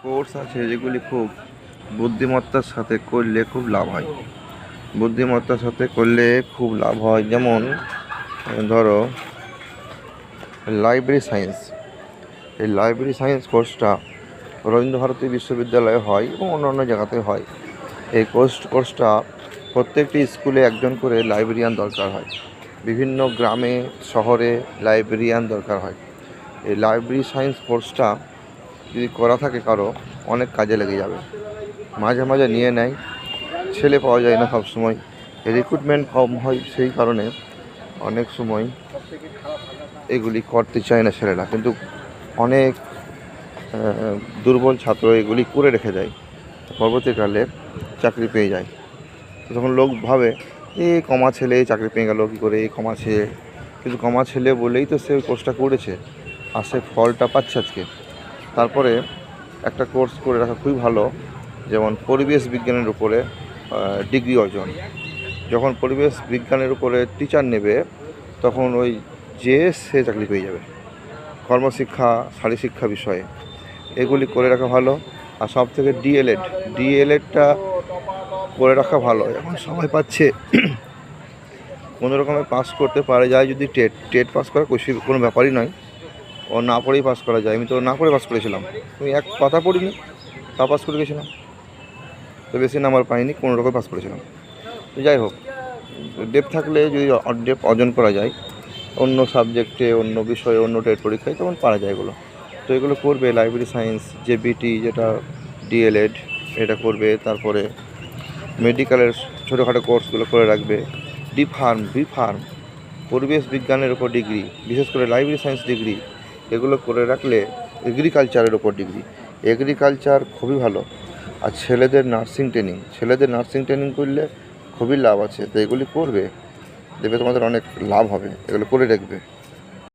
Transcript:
Course আছে যেগুলি খুব বুদ্ধিমত্তার সাথে করলে খুব লাভ হয়। বুদ্ধিমত্তার সাথে করলে খুব লাভ হয়, যেমন ধরো লাইব্রেরি সায়েন্স। এই লাইব্রেরি সায়েন্স কোর্সটা রবীন্দ্রভারতী বিশ্ববিদ্যালয়ে হয় এবং অন্যান্য জায়গাতে হয়। এই কোর্সটা প্রত্যেকটি স্কুলে একজন করে লাইব্রেরিয়ান দরকার হয়। বিভিন্ন গ্রামে শহরে লাইব্রেরিয়ান দরকার হয়। এই লাইব্রেরি সায়েন্স কোর্সটা যদি করা থাকে কারো, অনেক কাজে লেগে যাবে। মাঝে মাঝে নিয়ে নেয়, ছেলে পাওয়া যায় না, সবসময় রিক্রুটমেন্ট কম হয়, সেই কারণে অনেক সময় এগুলি করতে চায় না ছেলেরা। কিন্তু অনেক দুর্বল ছাত্র এগুলি করে রেখে যায়, পরবর্তীকালে চাকরি পেয়ে যায়। তখন লোক ভাবে কমা ছেলে চাকরি পেয়ে গেল কী করে, কমা ছেলে। কিন্তু কমা ছেলে বলেই তো সে ওই কোর্সটা করেছে আর সে ফলটা পাচ্ছে আজকে। তারপরে একটা কোর্স করে রাখা খুবই ভালো, যেমন পরিবেশ বিজ্ঞানের উপরে ডিগ্রি অর্জন। যখন পরিবেশ বিজ্ঞানের উপরে টিচার নেবে তখন ওই সে চাকরি পেয়ে যাবে। কর্মশিক্ষা, শারীরশিক্ষা বিষয়ে এগুলি করে রাখা ভালো। আর সব থেকে ডিএলএডটা করে রাখা ভালো। এখন সবাই পাচ্ছে, কোনো রকমে পাস করতে পারে যায় যদি টেট পাস করা কোনো ব্যাপারই নয়। ও না পড়েই পাস করা যায়। আমি তো না পড়ে পাস করেছিলাম, আমি এক কথা পড়িনি, তা পাস করে গেছিলাম। তো বেশি নাম্বার পাইনি, কোনো রকম পাস করেছিলাম। তো যাই হোক, ডেপ থাকলে যদি ডেপ অর্জন করা যায় অন্য সাবজেক্টে, অন্য বিষয়ে, অন্য টেট পরীক্ষায়, তখন পারা যায় এগুলো। তো এগুলো করবে লাইব্রেরি সায়েন্স, জেবিটি যেটা ডিএলএড, এটা করবে। তারপরে মেডিকেলের ছোটোখাটো কোর্সগুলো করে রাখবে। বি ফার্ম, পরিবেশ বিজ্ঞানের উপর ডিগ্রি, বিশেষ করে লাইব্রেরি সায়েন্স ডিগ্রি, এগুলো করে রাখলে এগ্রিকালচারের ওপর ডিগ্রি, এগ্রিকালচার খুবই ভালো। আর ছেলেদের নার্সিং ট্রেনিং করলে খুবই লাভ আছে। তো এগুলি করবে, দেখবে তোমাদের অনেক লাভ হবে, এগুলো করে রাখবে।